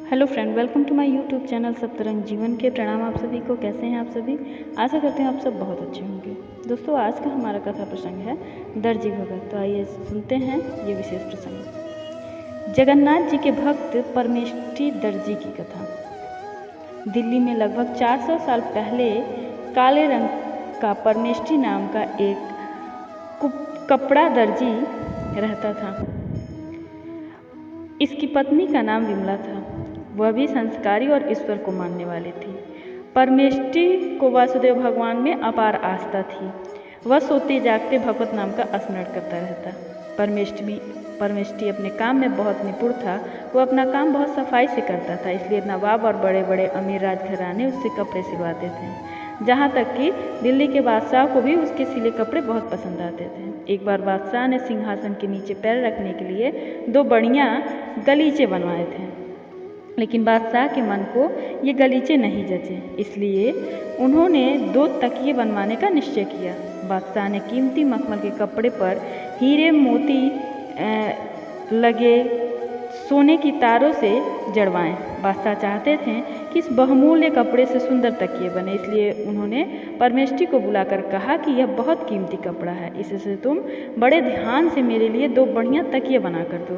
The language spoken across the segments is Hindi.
Hello friend, welcome to my YouTube channel Saptarang Jeevan के। प्रणाम आप सभी को। कैसे हैं आप सभी? आशा करते हैं आप सब बहुत अच्छे होंगे। दोस्तों, आज का हमारा कथा प्रसंग है दर्जी भगत। तो आइए सुनते हैं ये विशेष प्रसंग। जगन्नाथ जी के भक्त परमेष्ठी दर्जी की कथा। दिल्ली में लगभग 400 साल पहले काले रंग का परमेष्ठी नाम का एक कपड़ा दर्जी रहता था। इसकी पत्नी का नाम विमला था। वह भी संस्कारी और ईश्वर को मानने वाली थी। परमेष्ठी को वासुदेव भगवान में अपार आस्था थी। वह सोते जागते भगवत नाम का स्मरण करता रहता। परमेष्ठी अपने काम में बहुत निपुण था। वह अपना काम बहुत सफाई से करता था, इसलिए नवाब और बड़े बड़े अमीर राजघराने उससे कपड़े सिलवाते थे। जहाँ तक कि दिल्ली के बादशाह को भी उसके सिले कपड़े बहुत पसंद आते थे। एक बार बादशाह ने सिंहासन के नीचे पैर रखने के लिए 2 बढ़िया गलीचे बनवाए थे, लेकिन बादशाह के मन को ये गलीचे नहीं जचे, इसलिए उन्होंने 2 तकिए बनवाने का निश्चय किया। बादशाह ने कीमती मखमल के कपड़े पर हीरे मोती लगे सोने की तारों से जड़वाएं। बादशाह चाहते थे कि इस बहुमूल्य कपड़े से सुंदर तकिए बने, इसलिए उन्होंने परमेष्ठी को बुलाकर कहा कि यह बहुत कीमती कपड़ा है, इससे तुम बड़े ध्यान से मेरे लिए 2 बढ़िया तकिए बना कर दो।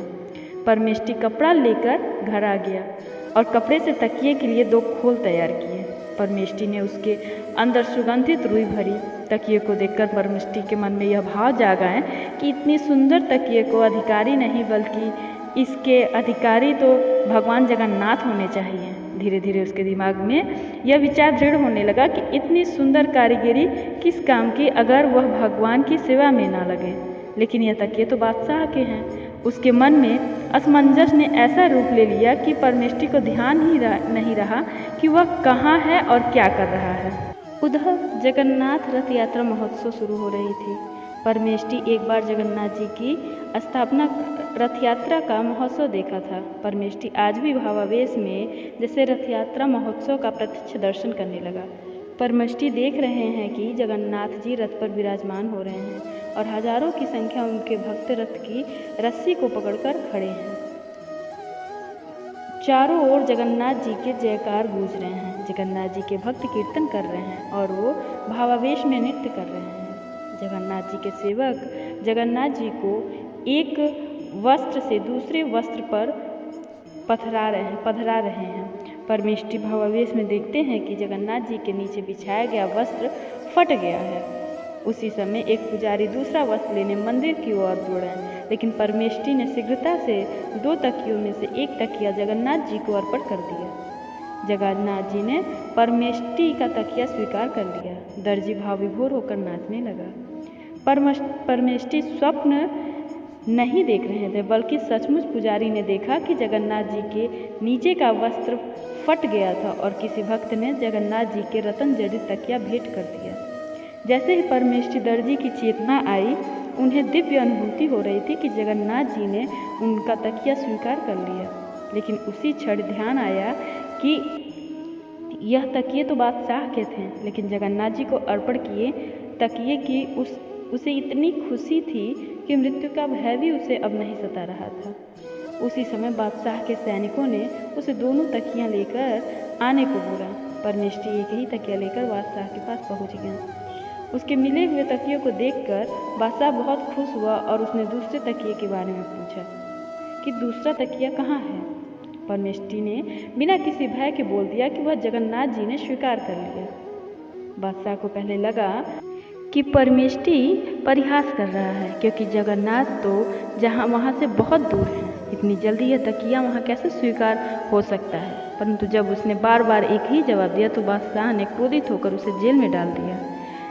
परमेष्ठी कपड़ा लेकर घर आ गया और कपड़े से तकिए के लिए 2 खोल तैयार किए। परमेष्ठी ने उसके अंदर सुगंधित रुई भरी। तकिए को देखकर परमेष्ठी के मन में यह भाव जागा कि इतनी सुंदर तकिए को अधिकारी नहीं बल्कि इसके अधिकारी तो भगवान जगन्नाथ होने चाहिए। धीरे धीरे उसके दिमाग में यह विचार दृढ़ होने लगा कि इतनी सुंदर कारीगरी किस काम की अगर वह भगवान की सेवा में ना लगे। लेकिन यह तकिए तो बादशाह के हैं। उसके मन में असमंजस ने ऐसा रूप ले लिया कि परमेष्ठी को ध्यान ही नहीं रहा कि वह कहाँ है और क्या कर रहा है। उधर जगन्नाथ रथ यात्रा महोत्सव शुरू हो रही थी। परमेष्ठी एक बार जगन्नाथ जी की स्थापना रथ यात्रा का महोत्सव देखा था। परमेष्ठी आज भी भावावेश में जैसे रथ यात्रा महोत्सव का प्रत्यक्ष दर्शन करने लगा। परमेष्ठी देख रहे हैं कि जगन्नाथ जी रथ पर विराजमान हो रहे हैं और हजारों की संख्या उनके भक्त रथ की रस्सी को पकड़कर खड़े हैं। चारों ओर जगन्नाथ जी के जयकार गूंज रहे हैं। जगन्नाथ जी के भक्त कीर्तन कर रहे हैं और वो भावावेश में नृत्य कर रहे हैं। जगन्नाथ जी के सेवक जगन्नाथ जी को एक वस्त्र से दूसरे वस्त्र पर पधरा रहे हैं। परमेष्ठी भावावेश में देखते हैं कि जगन्नाथ जी के नीचे बिछाया गया वस्त्र फट गया है। उसी समय एक पुजारी दूसरा वस्त्र लेने मंदिर की ओर दौड़े, लेकिन परमेष्ठी ने शीघ्रता से 2 तकियों में से एक तकिया जगन्नाथ जी को अर्पण कर दिया। जगन्नाथ जी ने परमेष्ठी का तकिया स्वीकार कर लिया। दर्जी भाव विभोर होकर नाचने लगा। परमेष्ठी स्वप्न नहीं देख रहे थे, बल्कि सचमुच पुजारी ने देखा कि जगन्नाथ जी के नीचे का वस्त्र फट गया था और किसी भक्त ने जगन्नाथ जी के रत्न जड़ित तकिया भेंट कर दिया। जैसे ही परमेष्ठी दर्जी की चेतना आई, उन्हें दिव्य अनुभूति हो रही थी कि जगन्नाथ जी ने उनका तकिया स्वीकार कर लिया। लेकिन उसी क्षण ध्यान आया कि यह तकिए तो बादशाह के थे, लेकिन जगन्नाथ जी को अर्पण किए तकिए की उसे इतनी खुशी थी कि मृत्यु का भय भी उसे अब नहीं सता रहा था। उसी समय बादशाह के सैनिकों ने उसे दोनों तकियां लेकर आने को बोला। परमेष्ठी एक ही तकिया लेकर बादशाह के पास पहुंच गया। उसके मिले हुए तकियों को देखकर बादशाह बहुत खुश हुआ और उसने दूसरे तकिए के बारे में पूछा कि दूसरा तकिया कहाँ है। परमेष्ठी ने बिना किसी भय के बोल दिया कि वह जगन्नाथ जी ने स्वीकार कर लिया। बादशाह को पहले लगा कि परमेष्ठी परिहास कर रहा है, क्योंकि जगन्नाथ तो वहाँ से बहुत दूर है। इतनी जल्दी यह तकिया वहाँ कैसे स्वीकार हो सकता है। परंतु जब उसने बार बार एक ही जवाब दिया तो बादशाह ने क्रोधित होकर उसे जेल में डाल दिया।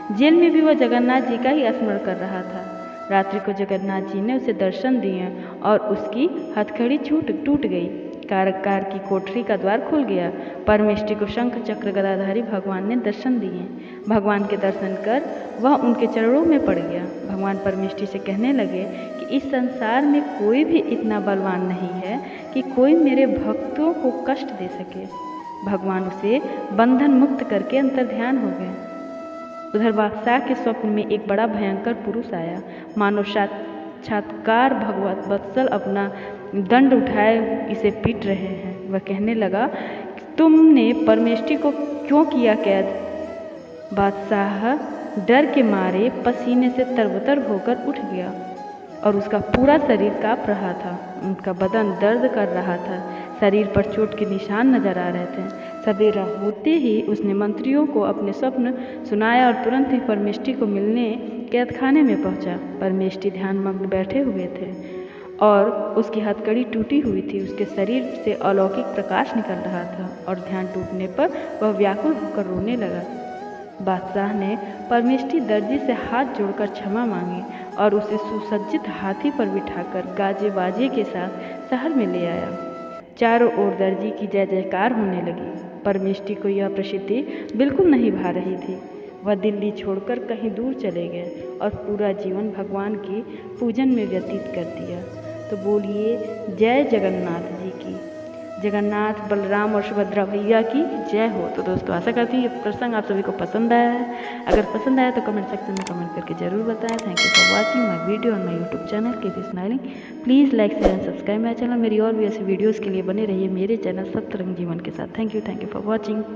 जेल में भी वह जगन्नाथ जी का ही स्मरण कर रहा था। रात्रि को जगन्नाथ जी ने उसे दर्शन दिए और उसकी हथकड़ी टूट गई। कारागार की कोठरी का द्वार खुल गया। परमेष्ठी को शंख चक्र गदाधारी भगवान ने दर्शन दिए। भगवान के दर्शन कर वह उनके चरणों में पड़ गया। भगवान परमेष्ठी से कहने लगे कि इस संसार में कोई भी इतना बलवान नहीं है कि कोई मेरे भक्तों को कष्ट दे सके। भगवान उसे बंधन मुक्त करके अंतर्ध्यान हो गए। उधर बादशाह के स्वप्न में एक बड़ा भयंकर पुरुष आया। मानो साक्षात्कार भगवत वत्सल अपना दंड उठाए इसे पीट रहे हैं। वह कहने लगा, तुमने परमेष्ठी को क्यों किया कैद? बादशाह डर के मारे पसीने से तरबतर होकर उठ गया और उसका पूरा शरीर काँप रहा था। उनका बदन दर्द कर रहा था, शरीर पर चोट के निशान नजर आ रहे थे। सवेरा होते ही उसने मंत्रियों को अपने स्वप्न सुनाया और तुरंत ही परमेष्ठी को मिलने कैदखाने में पहुंचा। परमेष्ठी ध्यानमग्न बैठे हुए थे और उसकी हथकड़ी टूटी हुई थी। उसके शरीर से अलौकिक प्रकाश निकल रहा था और ध्यान टूटने पर वह व्याकुल होकर रोने लगा। बादशाह ने परमेष्ठी दर्जी से हाथ जोड़कर क्षमा मांगी और उसे सुसज्जित हाथी पर बिठाकर गाजे बाजे के साथ शहर में ले आया। चारों ओर दर्जी की जय जयकार होने लगी। परमेष्ठी को यह प्रसिद्धि बिल्कुल नहीं भा रही थी। वह दिल्ली छोड़कर कहीं दूर चले गए और पूरा जीवन भगवान की पूजन में व्यतीत कर दिया। तो बोलिए जय जगन्नाथ जी की, जगन्नाथ बलराम और सुभद्रा भैया की जय हो। तो दोस्तों आशा करती हूँ ये प्रसंग आप सभी को पसंद आया है। अगर पसंद आया तो कमेंट सेक्शन में कमेंट करके ज़रूर बताएं। Thank you for watching my video on my YouTube channel keep smiling. Please like share and subscribe my channel. मेरी और भी ऐसी वीडियोज़ के लिए बने रहिए मेरे चैनल सप्तरंग जीवन के साथ। Thank you for watching.